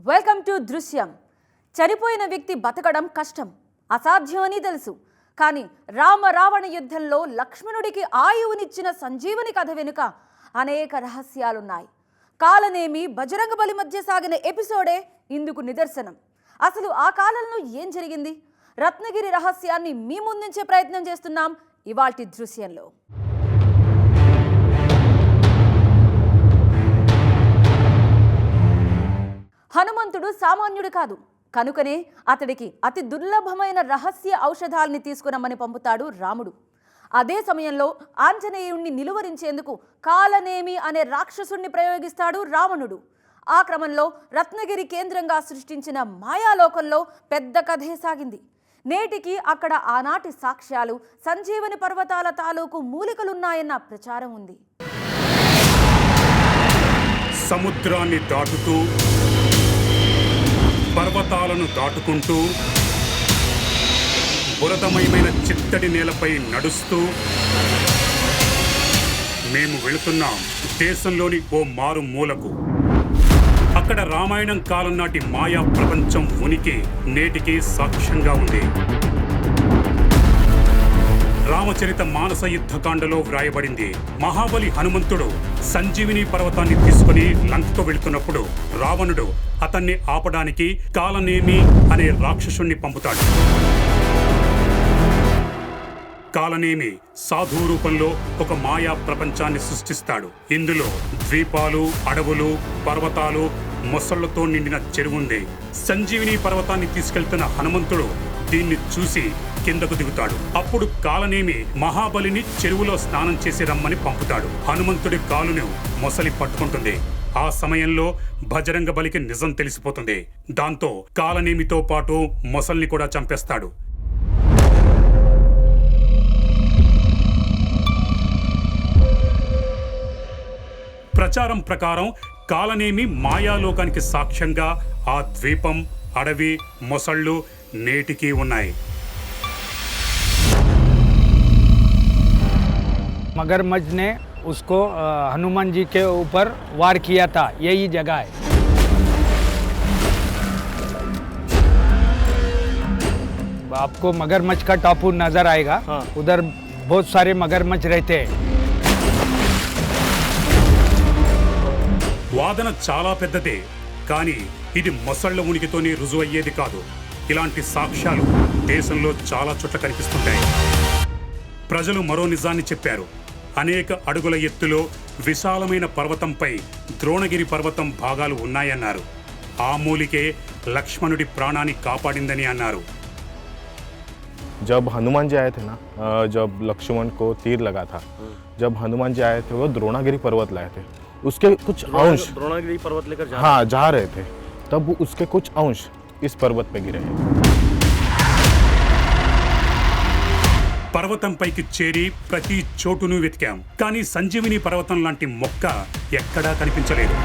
Welcome to దృశ్యం. చనిపోయిన వ్యక్తి బతకడం కష్టం, అసాధ్యం అని తెలుసు. కానీ రావణ యుద్ధంలో లక్ష్మణుడికి ఆయువునిచ్చిన సంజీవని కథ వెనుక అనేక రహస్యాలున్నాయి. కాలనేమి బజరంగబలి మధ్య సాగిన ఎపిసోడే ఇందుకు నిదర్శనం. అసలు ఆ కాలంలో ఏం జరిగింది? రత్నగిరి రహస్యాన్ని మీ ముందుంచే ప్రయత్నం చేస్తున్నాం ఇవాల్టి దృశ్యంలో. హనుమంతుడు సామాన్యుడు కాదు, కనుకనే అతడికి అతి దుర్లభమైన రహస్య ఔషధాల్ని తీసుకురమ్మని పంపుతాడు రాముడు. అదే సమయంలో ఆంజనేయుణ్ణి నిలువరించేందుకు కాలనేమి అనే రాక్షసుణ్ణి ప్రయోగిస్తాడు రావణుడు. ఆ క్రమంలో రత్నగిరి కేంద్రంగా సృష్టించిన మాయాలోకంలో పెద్ద కథే సాగింది. నేటికి అక్కడ ఆనాటి సాక్ష్యాలు, సంజీవని పర్వతాల తాలూకు మూలికలున్నాయన్న ప్రచారం ఉంది. సముద్రాన్ని దాటుతూ, పర్వతాలను దాటుకుంటూ, బురదమయమైన చిత్తడి నేలపై నడుస్తూ మేము వెళుతున్నాం దేశంలోని ఓ మారు మూలకు. అక్కడ రామాయణం కాలం నాటి మాయా ప్రపంచం ఉనికి నేటికి సాక్ష్యంగా ఉంది. రామచరిత మానస యుద్ధకాండలో వ్రాయబడింది. మహాబలి హనుమంతుడు సంజీవిని పర్వతాన్ని తీసుకుని లంకకు వెళుతున్నప్పుడు రావణుడు అతన్ని ఆపడానికి కాలనేమి అనే రాక్షసుణ్ణి పంపుతాడు. కాలనేమి సాధు రూపంలో ఒక మాయా ప్రపంచాన్ని సృష్టిస్తాడు. ఇందులో ద్వీపాలు, అడవులు, పర్వతాలు, మొసళ్లతో నిండిన చెరువుంది. సంజీవిని పర్వతాన్ని తీసుకెళ్తున్న హనుమంతుడు దీన్ని చూసి కిందకు దిగుతాడు. అప్పుడు కాలనేమి మహాబలిని చెరువులో స్నానం చేసి రమ్మని పంపుతాడు. హనుమంతుడి కాలును మొసలి పట్టుకుంటుంది. ఆ సమయంలో బజరంగ బలికి నిజం తెలిసిపోతుంది. దాంతో కాలనేమితో పాటు మొసల్ని కూడా చంపేస్తాడు. ప్రచారం ప్రకారం కాలనేమి మాయాలోకానికి సాక్ష్యంగా ఆ ద్వీపం, అడవి, మొసళ్ళు నేటికి ఉన్నాయి. मगरमच्छ ने उसको हनुमान जी के ऊपर वार किया था, यही जगह है. आपको मगरमच्छ का टापू नजर आएगा. हाँ. उधर बहुत सारे मगरमच्छ रहते हैं. వాదన చాలా పెద్దదే, కానీ ఇది మొసళ్ల ఉనికితోనే రుజువయ్యేది కాదు. ఇలాంటి సాక్ష్యాలు దేశంలో చాలా చోట్ల కనిపిస్తుంటాయి. ప్రజలు మరో నిజాన్ని చెప్పారు. అనేక అడుగుల ఎత్తులో విశాలమైన పర్వతంపై ద్రోణగిరి పర్వతం భాగాలు ఉన్నాయన్నారు. ఆ మూలికే లక్ష్మణుడి ప్రాణాన్ని కాపాడిందని అన్నారు. जब हनुमान जी आए थे ना, जब लक्ष्मण को तीर लगा था, जब हनुमान जी आए थे वो द्रोणागिरी पर्वत लाए थे. उसके कुछ अंश द्रोणागिरी पर्वत लेकर जा रहे थे. तब उसके कुछ अंश इस पर्वत पे गिरे हैं. పర్వతంపైకి చేరి ప్రతి చోటును వెతికాం, కానీ సంజీవిని పర్వతం లాంటి మొక్క ఎక్కడా కనిపించలేదు.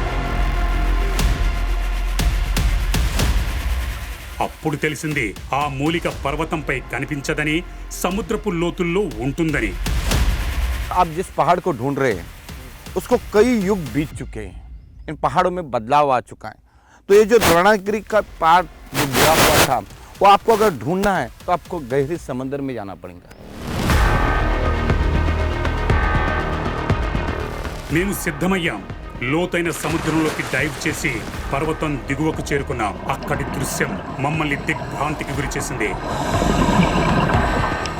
అప్పుడు తెలిసింది ఆ మూలిక పర్వతంపై కనిపించదని, సముద్రపు లోతుల్లో ఉంటుందని. आप जिस पहाड़ को ढूंढ रहे हैं उसको कई युग बीत चुके हैं. इन पहाड़ों में बदलाव आ चुका है. तो ये जो द्रोणागिरी का पार्ट जो गिरा हुआ था, वो आपको अगर ढूंढना है तो आपको गहरे समंदर में जाना पड़ेगा. మేము సిద్ధమయ్యాం. లోతైన సముద్రంలోకి డైవ్ చేసి పర్వతం దిగువకు చేరుకున్నాం. అక్కడి దృశ్యం మమ్మల్ని దిగ్భ్రాంతికి గురి చేసింది.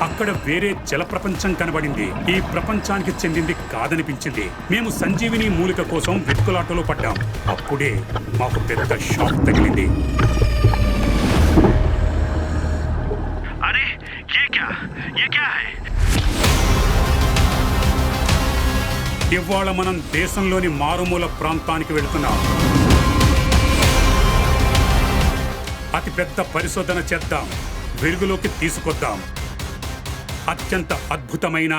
అక్కడ వేరే జల ప్రపంచం కనబడింది. ఈ ప్రపంచానికి చెందింది కాదనిపించింది. మేము సంజీవిని మూలిక కోసం వెతుకులాటలో పడ్డాం. అప్పుడే మాకు పెద్ద షాక్ తగిలింది. ఇవాళ మనం దేశంలోని మారుమూల ప్రాంతానికి వెళుతున్నాం. అతి పెద్ద పరిశోధన చేద్దాం, వెలుగులోకి తీసుకొద్దాం అత్యంత అద్భుతమైన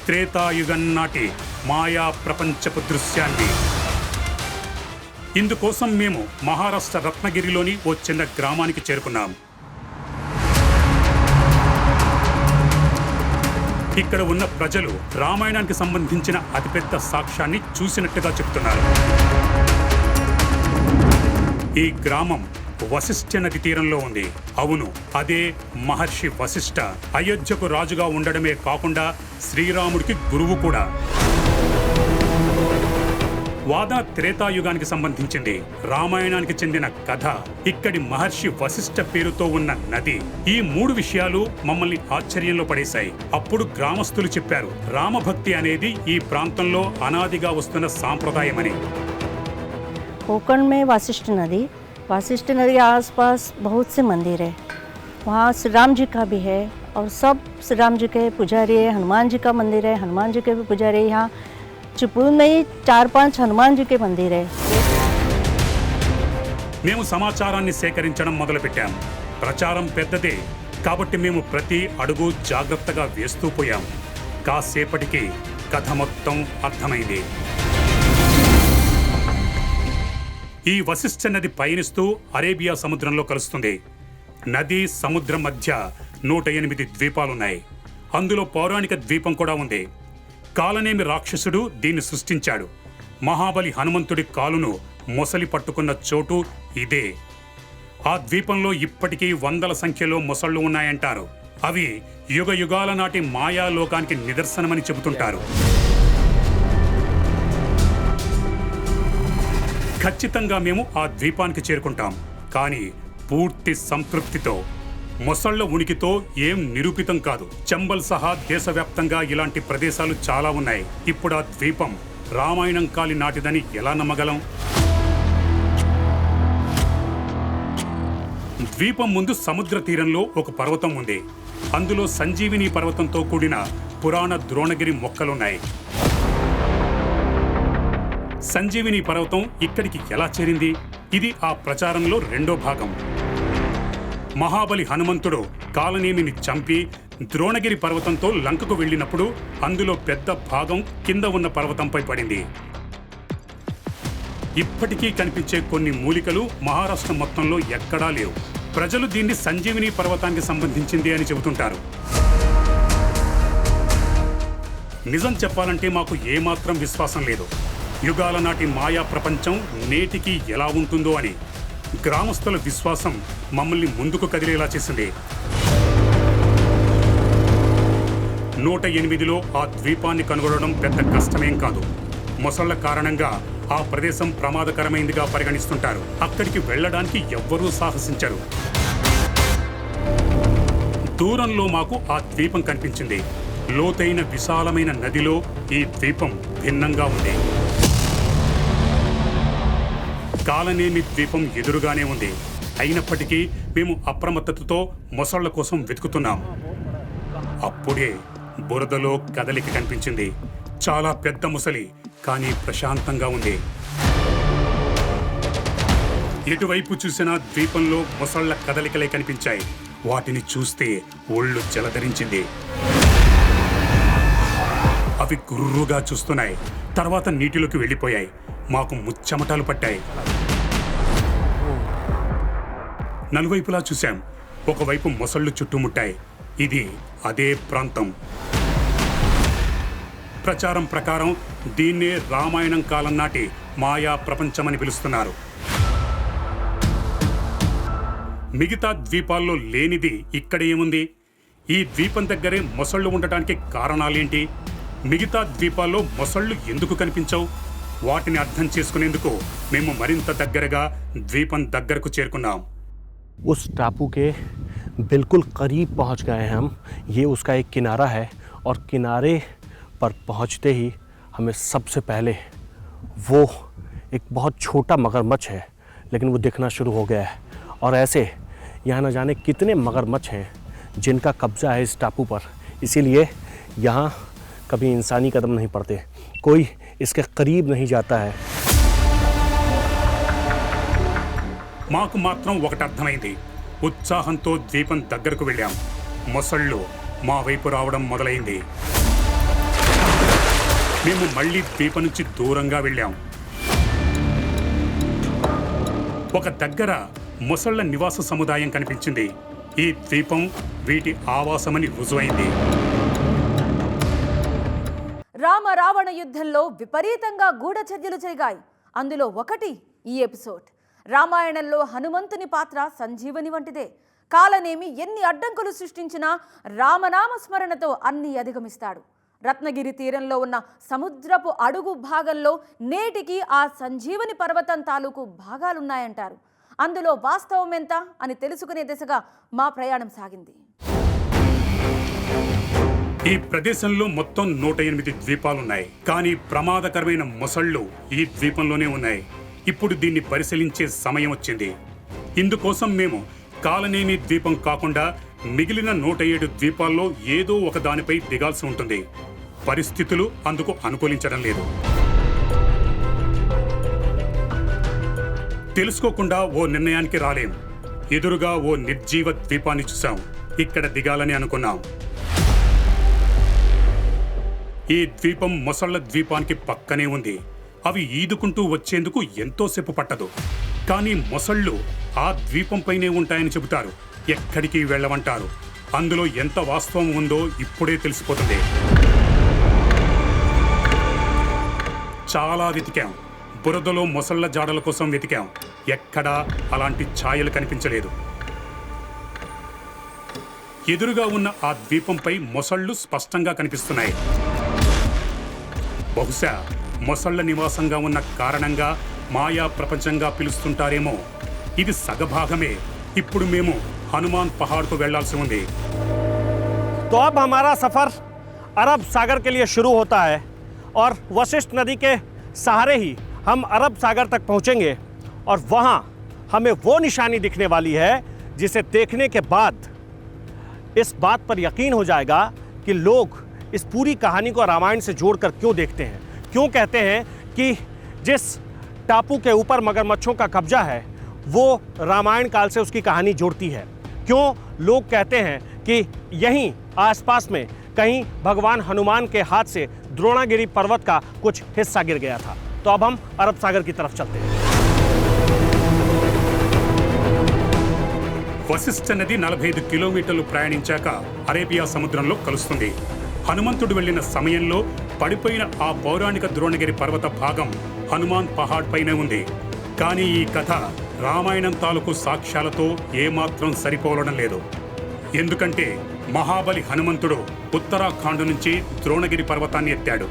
త్రేతాయుగం నాటి మాయా ప్రపంచపు దృశ్యాన్ని. ఇందుకోసం మేము మహారాష్ట్ర రత్నగిరిలోని ఓ చిన్న గ్రామానికి చేరుకున్నాం. ఇక్కడ ఉన్న ప్రజలు రామాయణానికి సంబంధించిన అతిపెద్ద సాక్ష్యాన్ని చూసినట్టుగా చెప్తున్నారు. ఈ గ్రామం వశిష్ఠ నది తీరంలో ఉంది. అవును, అదే మహర్షి వశిష్ఠ అయోధ్యకు రాజుగా ఉండడమే కాకుండా శ్రీరాముడికి గురువు కూడా. వాద త్రేతాయుగానికి సంబంధించింది. రామాయణానికి చెందిన కథ, ఇక్కడి మహర్షి వశిష్ఠ పేరుతో ఉన్న నది. ఈ 3 విషయాలు మమ్మల్ని ఆశ్చర్యంలో పడేశాయి. అప్పుడు గ్రామస్తులు చెప్పారు, రామభక్తి అనేది ఈ ప్రాంతంలో అనాదిగా వస్తున్న సాంప్రదాయమని. कोकण में वाशिष्ठ नदी के आसपास बहुत से मंदिर है। वहाँ श्री राम जी का भी है और सब श्री राम जी के पुजारी है। हनुमान जी का मंदिर है, हनुमान जी के भी पुजारी है। यहाँ चिपळूण में ही 4-5 हनुमान जी के मंदिर है। మేము సమాచారాన్ని సేకరించడం మొదలుపెట్టాం. ప్రచారం పెద్దదే కాబట్టి మేము ప్రతి అడుగు జాగ్రత్తగా వేస్తూ పోయాం. కాసేపటికి కథ మొత్తం అర్థమైంది. ఈ వశిష్ఠ నది పయనిస్తూ అరేబియా సముద్రంలో కలుస్తుంది. నది సముద్రం మధ్య 108 ద్వీపాలున్నాయి. అందులో పౌరాణిక ద్వీపం కూడా ఉంది. కాలనేమి రాక్షసుడు దీన్ని సృష్టించాడు. మహాబలి హనుమంతుడి కాలును మొసలి పట్టుకున్న చోటు ఇదే. ఆ ద్వీపంలో ఇప్పటికీ వందల సంఖ్యలో మొసళ్ళు ఉన్నాయంటారు. అవి యుగ యుగాల నాటి మాయాలోకానికి నిదర్శనమని చెబుతుంటారు. ఖచ్చితంగా మేము ఆ ద్వీపానికి చేరుకుంటాం, కానీ పూర్తి సంతృప్తితో. మొసళ్ల ఉనికితో ఏం నిరూపితం కాదు. చంబల్ సహా దేశవ్యాప్తంగా ఇలాంటి ప్రదేశాలు చాలా ఉన్నాయి. ఇప్పుడు ఆ ద్వీపం రామాయణం కాలి నాటిదని ఎలా నమ్మగలం? ద్వీపం ముందు సముద్ర తీరంలో ఒక పర్వతం ఉంది. అందులో సంజీవిని పర్వతంతో కూడిన పురాణ ద్రోణగిరి మొక్కలున్నాయి. సంజీవిని పర్వతం ఇక్కడికి ఎలా చేరింది? ఇది ఆ ప్రచారంలో 2వ భాగం. మహాబలి హనుమంతుడు కాలనేమిని చంపి ద్రోణగిరి పర్వతంతో లంకకు వెళ్ళినప్పుడు అందులో పెద్ద భాగం కింద ఉన్న పర్వతంపై పడింది. ఇప్పటికీ కనిపించే కొన్ని మూలికలు మహారాష్ట్ర మొత్తంలో ఎక్కడా లేవు. ప్రజలు దీన్ని సంజీవిని పర్వతానికి సంబంధించింది అని చెబుతుంటారు. నిజం చెప్పాలంటే మాకు ఏమాత్రం విశ్వాసం లేదు. యుగాల నాటి మాయా ప్రపంచం నేటికి ఎలా ఉంటుందో అని. గ్రామస్తుల విశ్వాసం మమ్మల్ని ముందుకు కదిలేలా చేసింది. 108లో ఆ ద్వీపాన్ని కనుగొనడం పెద్ద కష్టమేం కాదు. మొసళ్ల కారణంగా ఆ ప్రదేశం ప్రమాదకరమైందిగా పరిగణిస్తుంటారు. అక్కడికి వెళ్ళడానికి ఎవ్వరూ సాహసించరు. దూరంలో మాకు ఆ ద్వీపం కనిపించింది. లోతైన విశాలమైన నదిలో ఈ ద్వీపం భిన్నంగా ఉంది. కాలనేమి ద్వీపం ఎదురుగానే ఉంది. అయినప్పటికీ మేము అప్రమత్తతతో మొసళ్ల కోసం వెతుకుతున్నాం. అప్పుడే బురదలో కదలిక కనిపించింది. చాలా పెద్ద ముసలి, కానీ ప్రశాంతంగా ఉంది. ఎటువైపు చూసినా ద్వీపంలో మొసళ్ల కదలికలే కనిపించాయి. వాటిని చూస్తే ఒళ్ళు జలధరించింది. అవి గుర్రుగా చూస్తున్నాయి. తర్వాత నీటిలోకి వెళ్ళిపోయాయి. మాకు ముచ్చెమటలు పట్టాయి. నలువైపులా చూశాం. ఒకవైపు మొసళ్ళు చుట్టుముట్టాయి. ఇది అదే ప్రాంతం. ప్రచారం ప్రకారం దీన్నే రామాయణం కాలం నాటి మాయా ప్రపంచమని పిలుస్తున్నారు. మిగతా ద్వీపాల్లో లేనిది ఇక్కడ ఏముంది? ఈ ద్వీపం దగ్గరే మొసళ్ళు ఉండటానికి కారణాలేంటి? మిగతా ద్వీపాల్లో మొసళ్ళు ఎందుకు కనిపించవు? వాటిని అర్థం చేసుకునేందుకు మేము మరింత దగ్గరగా ద్వీపం దగ్గరకు చేరుకున్నాం. उस टापू के बिल्कुल करीब पहुंच गए हैं हम। ये उसका एक किनारा है और किनारे पर पहुंचते ही हमें सबसे पहले वो एक बहुत छोटा मगरमच्छ है, लेकिन वो दिखना शुरू हो गया है। और ऐसे यहाँ न जाने कितने मगरमच्छ हैं जिनका कब्जा है इस टापू पर। इसीलिए यहाँ कभी इंसानी कदम नहीं पड़ते, कोई इसके करीब नहीं जाता है। మాకు మాత్రం ఒకటి అర్థమైంది. ఉత్సాహంతో ద్వీపం దగ్గరకు వెళ్ళాం. మొసళ్ళు మా వైపు రావడం మొదలైంది. మేము మళ్ళీ ద్వీపం నుంచి దూరంగా వెళ్ళాం. ఒక దగ్గర మొసళ్ల నివాస సముదాయం కనిపించింది. ఈ ద్వీపం వీటి ఆవాసమని రుజువైంది. రామ రావణ యుద్ధంలో విపరీతంగా గూఢచర్యలు జరిగాయి. అందులో ఒకటి ఈ ఎపిసోడ్. రామాయణంలో హనుమంతుని పాత్ర సంజీవని వంటిదే. కాలనేమి ఎన్ని అడ్డంకులు సృష్టించినా రామనామ స్మరణతో అన్ని అధిగమిస్తాడు. రత్నగిరి తీరంలో ఉన్న సముద్రపు అడుగు భాగంలో నేటికి ఆ సంజీవని పర్వతం తాలూకు భాగాలున్నాయంటారు. అందులో వాస్తవం ఎంత అని తెలుసుకునే దిశగా మా ప్రయాణం సాగింది. ఈ ప్రదేశంలో మొత్తం 108 ద్వీపాలున్నాయి. కానీ ప్రమాదకరమైన మొసళ్ళు ఈ ద్వీపంలోనే ఉన్నాయి. ఇప్పుడు దీన్ని పరిశీలించే సమయం వచ్చింది. ఇందుకోసం మేము కాలనేమి ద్వీపం కాకుండా మిగిలిన 107 ద్వీపాల్లో ఏదో ఒక దానిపై దిగాల్సి ఉంటుంది. పరిస్థితులు అందుకు అనుకూలించడం లేదు. తెలుసుకోకుండా ఓ నిర్ణయానికి రాలేం. ఎదురుగా ఓ నిర్జీవ ద్వీపాన్ని చూసాం. ఇక్కడ దిగాలని అనుకున్నాం. ఈ ద్వీపం మొసళ్ల ద్వీపానికి పక్కనే ఉంది. అవి ఈదుకుంటూ వచ్చేందుకు ఎంతోసేపు పట్టదు. కానీ మొసళ్ళు ఆ ద్వీపంపైనే ఉంటాయని చెబుతారు. ఎక్కడికి వెళ్ళమంటారు. అందులో ఎంత వాస్తవం ఉందో ఇప్పుడే తెలిసిపోతుంది. చాలా వెతికాం. బురదలో మొసళ్ల జాడల కోసం వెతికాం. ఎక్కడా అలాంటి ఛాయలు కనిపించలేదు. ఎదురుగా ఉన్న ఆ ద్వీపంపై మొసళ్ళు స్పష్టంగా కనిపిస్తున్నాయి. బహుశా మొసళ్ల నివాసంగా ఉన్న కారణంగా మాయా ప్రపంచంగా పిలుస్తుంటారేమో. ఇది సగభాగమే. ఇప్పుడు మేము హనుమాన్ పహాడ్కు వెళ్లాల్సి ఉంది. तो अब हमारा सफ़र अरब सागर के लिए शुरू होता है और वशिष्ठ नदी के सहारे ही हम अरब सागर तक पहुंचेंगे और वहां हमें वो निशानी दिखने वाली है जिसे देखने के बाद इस बात पर यकीन हो जाएगा कि लोग इस पूरी कहानी को रामायण से जोड़कर क्यों देखते हैं, क्यों कहते हैं कि जिस टापू के ऊपर मगरमच्छों का कब्जा है वो रामायण काल से उसकी कहानी जोड़ती है, क्यों लोग कहते हैं कि यहीं आसपास में कहीं भगवान हनुमान के हाथ से द्रोणागिरी पर्वत का कुछ हिस्सा गिर गया था। तो अब हम अरब सागर की तरफ चलते हैं। వశిష్ఠ నది 45 కిలోమీటర్లు ప్రయాణించాక అరేబియా సముద్రంలో కలుస్తుంది. హనుమంతుడు వెళ్లిన సమయంలో పడిపోయిన ఆ పౌరాణిక ద్రోణగిరి పర్వత భాగం హనుమాన్ పహాడ్ పైనే ఉంది. కానీ ఈ కథ రామాయణం తాలూకు సాక్ష్యాలతో ఏమాత్రం సరిపోవడం లేదు. ఎందుకంటే మహాబలి హనుమంతుడు ఉత్తరాఖండ్ నుంచి ద్రోణగిరి పర్వతాన్ని ఎత్తాడు.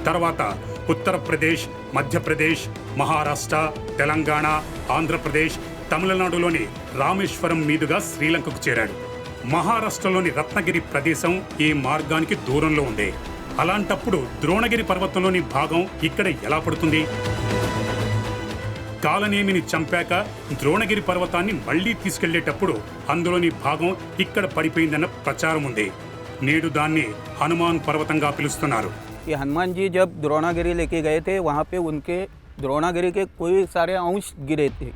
తర్వాత ఉత్తరప్రదేశ్, మధ్యప్రదేశ్, మహారాష్ట్ర, తెలంగాణ, ఆంధ్రప్రదేశ్, తమిళనాడులోని రామేశ్వరం మీదుగా శ్రీలంకకు చేరాడు. మహారాష్ట్రలోని రత్నగిరి ప్రదేశం ఈ మార్గానికి దూరంలో ఉంది. అలాంటప్పుడు ద్రోణగిరి పర్వతంలోని భాగం ఇక్కడ ఎలా పడుతుంది? కాలనేమిని చంపాక ద్రోణగిరి పర్వతాన్ని మళ్లీ తీసుకెళ్లేటప్పుడు అందులోని భాగం ఇక్కడ పడిపోయిందన్న ప్రచారం ఉంది. నేడు దాన్ని హనుమాన్ పర్వతంగా పిలుస్తున్నారు. ये हनुमान जी जब द्रोणागिरी लेके गए थे वहाँ पे उनके द्रोणागिरी के कोई सारे अंश गिरे थे,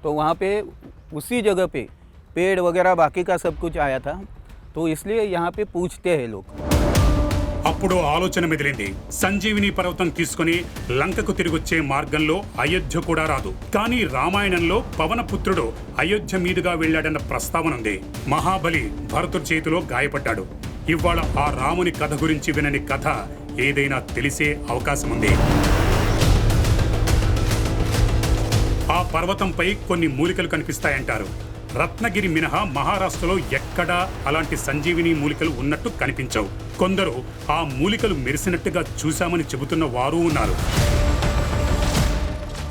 तो वहाँ पे उसी जगह पे पेड़ वगैरह बाकी का सब कुछ आया था, तो इसलिए यहाँ पे पूछते हैं लोग. అప్పుడు ఆలోచన మెదిలింది. సంజీవిని పర్వతం తీసుకుని లంకకు తిరిగొచ్చే మార్గంలో అయోధ్య కూడా రాదు. కానీ రామాయణంలో పవనపుత్రుడు అయోధ్య మీదుగా వెళ్లాడన్న ప్రస్తావన ఉంది. మహాబలి భరతుడి చేతిలో గాయపడ్డాడు. ఇవాళ ఆ రాముని కథ గురించి వినని కథ ఏదైనా తెలిసే అవకాశం ఉంది. ఆ పర్వతంపై కొన్ని మూలికలు కనిపిస్తాయంటారు. రత్నగిరి మినహా మహారాష్ట్రలో ఎక్కడా అలాంటి సంజీవిని మూలికలు ఉన్నట్టు కనిపించవు. కొందరు ఆ మూలికలు మెరిసినట్టుగా చూశామని చెబుతున్న వారు ఉన్నారు.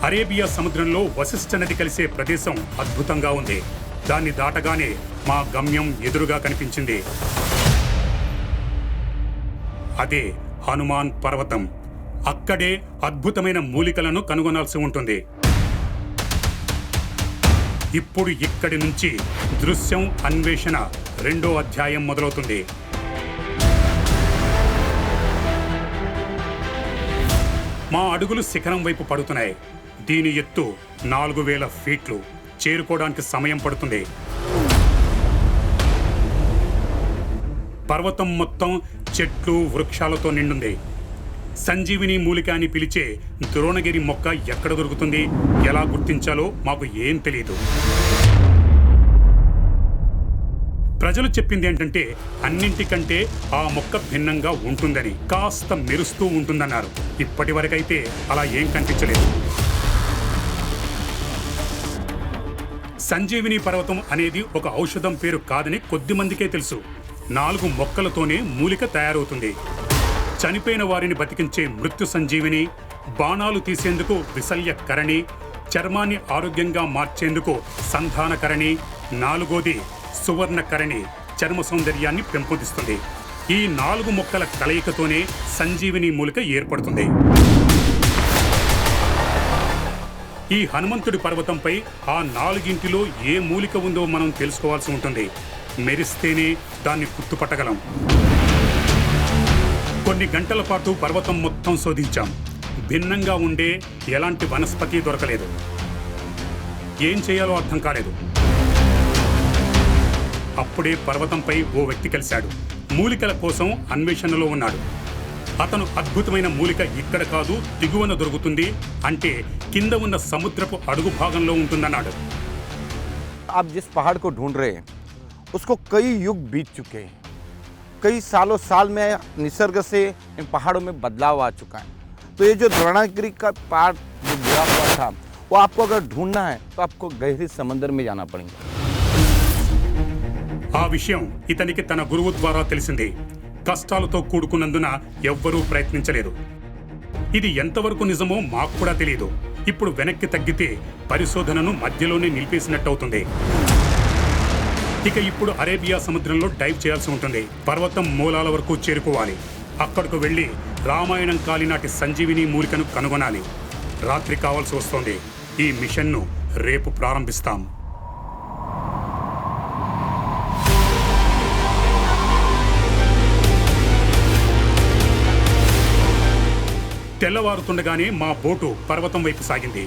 అరేబియా సముద్రంలో వశిష్ఠ నది కలిసే ప్రదేశం అద్భుతంగా ఉంది. దాన్ని దాటగానే మా గమ్యం ఎదురుగా కనిపించింది. అదే హనుమాన్ పర్వతం. అక్కడే అద్భుతమైన మూలికలను కనుగొనాల్సి ఉంటుంది. ఇప్పుడు ఇక్కడి నుంచి దృశ్యం అన్వేషణ 2వ అధ్యాయం మొదలవుతుంది. మా అడుగులు శిఖరం వైపు పడుతున్నాయి. దీని ఎత్తు 4000 ఫీట్లు. చేరుకోవడానికి సమయం పడుతుంది. పర్వతం మొత్తం చెట్లు, వృక్షాలతో నిండుంది. సంజీవిని మూలిక అని పిలిచే ద్రోణగిరి మొక్క ఎక్కడ దొరుకుతుంది, ఎలా గుర్తించాలో మాకు ఏం తెలియదు. ప్రజలు చెప్పింది ఏంటంటే అన్నింటికంటే ఆ మొక్క భిన్నంగా ఉంటుందని, కాస్త మెరుస్తూ ఉంటుందన్నారు. ఇప్పటి వరకైతే అలా ఏం కనిపించలేదు. సంజీవిని పర్వతం అనేది ఒక ఔషధం పేరు కాదని కొద్ది మందికే తెలుసు. 4 మొక్కలతోనే మూలిక తయారవుతుంది. చనిపోయిన వారిని బతికించే మృత్యు సంజీవిని, బాణాలు తీసేందుకు విశల్యకరణి, చర్మాన్ని ఆరోగ్యంగా మార్చేందుకు సంధానకరణి, 4వది సువర్ణకరణి చర్మ సౌందర్యాన్ని పెంపొందిస్తుంది. ఈ 4 మొక్కల కలయికతోనే సంజీవిని మూలిక ఏర్పడుతుంది. ఈ హనుమంతుడి పర్వతంపై ఆ 4గింటిలో ఏ మూలిక ఉందో మనం తెలుసుకోవాల్సి ఉంటుంది. మెరిస్తేనే దాన్ని గుర్తుపట్టగలం. కొన్ని గంటల పాటు పర్వతం మొత్తం శోధించాం. భిన్నంగా ఉండే ఎలాంటి వనస్పతి దొరకలేదు. ఏం చేయాలో అర్థం కాలేదు. అప్పుడే పర్వతంపై ఓ వ్యక్తి కలిశాడు. మూలికల కోసం అన్వేషణలో ఉన్నాడు. అతను అద్భుతమైన మూలిక ఇక్కడ కాదు, దిగువన దొరుకుతుంది అంటే కింద ఉన్న సముద్రపు అడుగు భాగంలో ఉంటుందన్నాడు. आप जिस पहाड़ को ढूंढ रहे हैं उसको कई युग बीत चुके हैं. कई सालों साल में निसर्ग से इन पहाड़ों में बदलाव आ चुका है. तो ये जो द्रोणागिरी का पार्ट जो गिरा हुआ था वो आपको अगर ढूंढना है तो आपको गहरे समंदर में जाना पड़ेगा. ఆ విషయం ఇతనికి తన గురువు ద్వారా తెలిసింది. కష్టాలతో కూడుకున్నందున ఎవ్వరూ ప్రయత్నించలేదు. ఇది ఎంతవరకు నిజమో మాకు కూడా తెలియదు. ఇప్పుడు వెనక్కి తగ్గితే పరిశోధనను మధ్యలోనే నిలిపేసినట్టవుతుంది. ఇక ఇప్పుడు అరేబియా సముద్రంలో డైవ్ చేయాల్సి ఉంటుంది. పర్వతం మూలాల వరకు చేరుకోవాలి. అక్కడకు వెళ్ళి రామాయణం కాలినాటి సంజీవిని మూలికను కనుగొనాలి. రాత్రి కావాల్సి వస్తోంది. ఈ మిషన్ను రేపు ప్రారంభిస్తాం. తెల్లవారుతుండగానే మా బోటు పర్వతం వైపు సాగింది.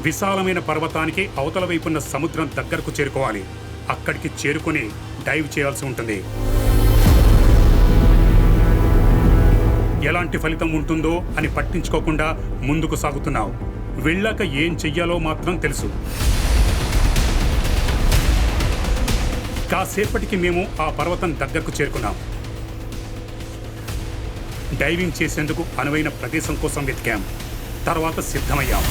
విశాలమైన పర్వతానికి అవతల వైపున్న సముద్రం దగ్గరకు చేరుకోవాలి. అక్కడికి చేరుకుని డైవ్ చేయాల్సి ఉంటుంది. ఎలాంటి ఫలితం ఉంటుందో అని పట్టించుకోకుండా ముందుకు సాగుతున్నాం. వెళ్ళాక ఏం చెయ్యాలో మాత్రం తెలుసు. కాసేపటికి మేము ఆ పర్వతం దగ్గరకు చేరుకున్నాం. డైవింగ్ చేసేందుకు అనువైన ప్రదేశం కోసం వెతికాం. తర్వాత సిద్ధమయ్యాం.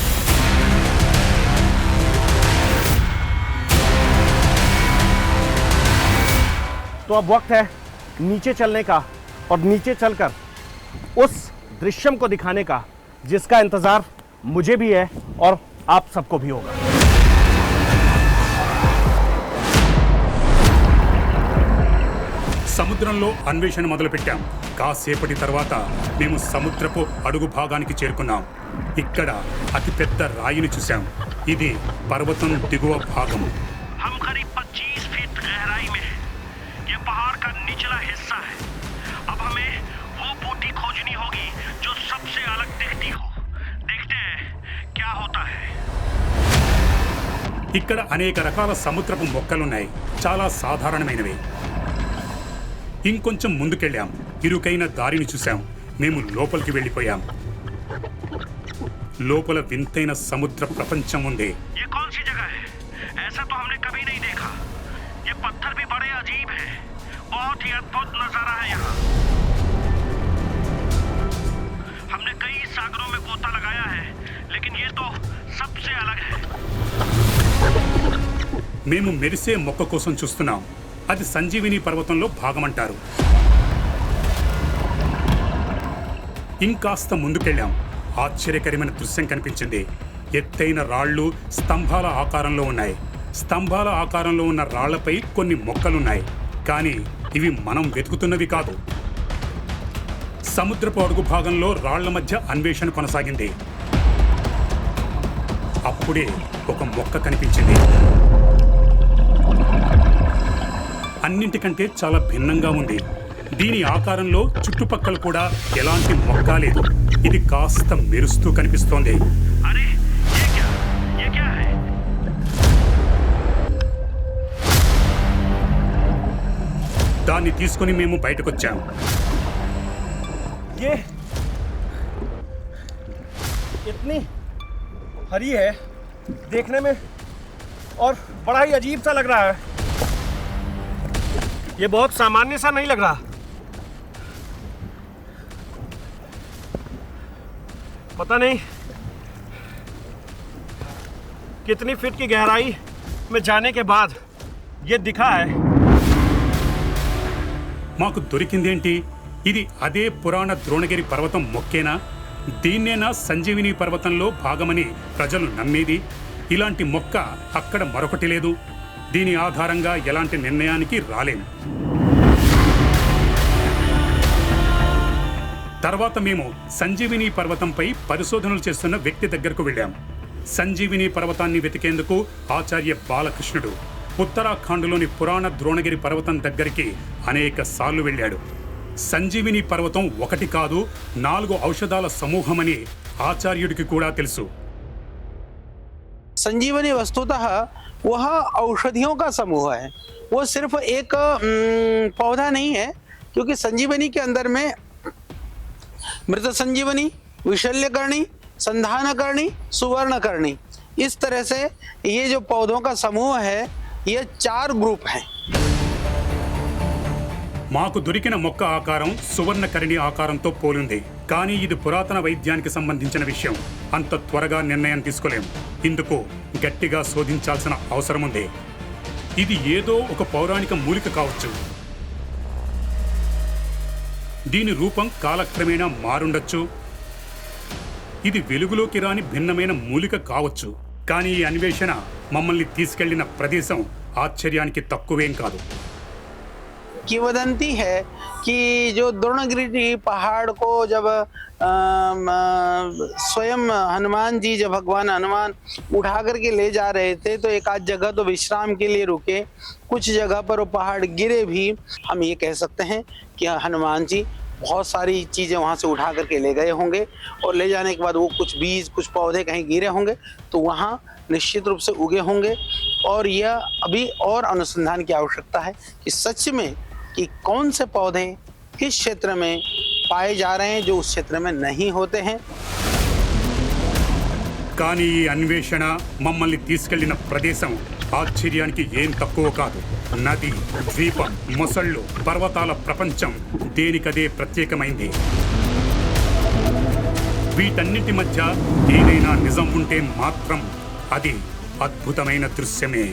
तो अब वक्त है नीचे चलने का और नीचे चलकर उस दृश्यम को दिखाने का जिसका इंतजार मुझे भी है और आप सबको भी होगा. సముద్రంలో అన్వేషణ మొదలుపెట్టాం. కాసేపటి తర్వాత మేము సముద్రపు అడుగు భాగానికి చేరుకున్నాం. ఇక్కడ అతిపెద్ద రాయిని చూశాం. ఇది పర్వతం దిగువ భాగం. हम करीब 25 फीट गहराई में हैं। ये पहाड़ का निचला हिस्सा है। अब हमें वो बूटी खोजनी होगी जो सबसे अलग दिखती हो. देखते हैं क्या होता है. ఇక్కడ అనేక రకాల సముద్రపు మొక్కలున్నాయి. చాలా సాధారణమైనవి. ఇంకొంచెం ముందుకెళ్ళాం. ఇరుకైన దారిని చూశాం. మేము లోపలికి వెళ్ళిపోయాం. లోపల వింతైన సముద్ర ప్రపంచం ఉంది. ये कौन सी जगह है? ऐसा तो हमने कभी नहीं देखा. ये पत्थर भी बड़े अजीब हैं. बहुत ही अद्भुत नजारा है यहाँ. हमने कई सागरों में गोता लगाया है लेकिन ये तो सबसे अलग है. మేము మెరిసే మొక్క కోసం చూస్తున్నాం. అది సంజీవిని పర్వతంలో భాగమంటారు. ఇంకాస్త ముందుకెళ్ళాం. ఆశ్చర్యకరమైన దృశ్యం కనిపించింది. ఎత్తైన రాళ్ళు స్తంభాల ఆకారంలో ఉన్నాయి. స్తంభాల ఆకారంలో ఉన్న రాళ్లపై కొన్ని మొక్కలున్నాయి. కానీ ఇవి మనం వెతుకుతున్నవి కాదు. సముద్రపు అడుగు భాగంలో రాళ్ల మధ్య అన్వేషణ కొనసాగింది. అప్పుడే ఒక మొక్క కనిపించింది. అన్నింటికంటే చాలా భిన్నంగా ఉంది. దీని ఆకారంలో చుట్టుపక్కల కూడా ఎలాంటి మొక్క లేదు. ఇది కాస్త మెరుస్తూ కనిపిస్తోంది. अरे ये क्या है? దాన్ని తీసుకుని మేము బయటకొచ్చాం. ये इतनी हरी है देखने में और बड़ा ही अजीब सा लग रहा है. ये बहुत सामान्य सा नहीं लग रहा. पता नहीं कितनी फीट की गहराई में जाने के बाद ये दिखा है। మాకు దొరికిందేంటి? ఇది అదే పురాణ ద్రోణగిరి పర్వతం మొక్కేనా? దీన్నేనా సంజీవిని పర్వతంలో భాగమని ప్రజలు నమ్మేది? ఇలాంటి మొక్క అక్కడ మరొకటి లేదు. దీని ఆధారంగా ఎలాంటి నిర్ణయానికి రాలేం. తర్వాత మేము సంజీవిని పర్వతంపై పరిశోధనలు చేస్తున్న వ్యక్తి దగ్గరకు వెళ్ళాం. సంజీవిని పర్వతాన్ని వెతికేందుకు ఆచార్య బాలకృష్ణుడు ఉత్తరాఖండ్లోని పురాణ ద్రోణగిరి పర్వతం దగ్గరికి అనేక సార్లు వెళ్ళాడు. సంజీవిని పర్వతం ఒకటి కాదు, 4 ఔషధాల సమూహమని ఆచార్యుడికి కూడా తెలుసు. संजीवनी वस्तुतः वह औषधियों का समूह है, वो सिर्फ एक पौधा नहीं है, क्योंकि संजीवनी के अंदर में मृत संजीवनी, विशल्यकर्णी, संधानकर्णी, सुवर्णकर्णी, इस तरह से ये जो पौधों का समूह है ये 4 ग्रुप हैं। మాకు దొరికిన మొక్క ఆకారం సువర్ణకర్ణి ఆకారంతో పోలింది. కానీ ఇది పురాతన వైద్యానికి సంబంధించిన విషయం. అంత త్వరగా నిర్ణయం తీసుకోలేం. ఇందుకు గట్టిగా శోధించాల్సిన అవసరం ఉంది. ఇది ఏదో ఒక పౌరాణిక మూలిక కావచ్చు. దీని రూపం కాలక్రమేణా మారుండొచ్చు. ఇది వెలుగులోకి రాని భిన్నమైన మూలిక కావచ్చు. కానీ ఈ అన్వేషణ మమ్మల్ని తీసుకెళ్లిన ప్రదేశం ఆశ్చర్యానికి తక్కువేం కాదు. किंवदंती है कि जो द्रोणगिरी पहाड़ को जब स्वयं हनुमान जी, जब भगवान हनुमान उठा करके ले जा रहे थे तो एक आध जगह तो विश्राम के लिए रुके, कुछ जगह पर वो पहाड़ गिरे भी. हम ये कह सकते हैं कि हनुमान जी बहुत सारी चीज़ें वहाँ से उठा करके ले गए होंगे और ले जाने के बाद वो कुछ बीज, कुछ पौधे कहीं गिरे होंगे तो वहाँ निश्चित रूप से उगे होंगे. और यह अभी और अनुसंधान की आवश्यकता है कि सच में कि कौन से पौधे किस क्षेत्र में पाए जा रहे हैं जो उस क्षेत्र में नहीं होते हैं. కానీ ఈ అన్వేషణ మమ్మల్ని తీసుకెళ్లిన ప్రదేశం ఆశ్చర్యానికి ఏం తక్కువ కాదు. నది, ద్వీపం, మొసళ్ళు, పర్వతాల ప్రపంచం దేనికదే ప్రత్యేకమైంది. వీటన్నిటి మధ్య ఏదైనా నిజం ఉంటే మాత్రం అది అద్భుతమైన దృశ్యమే.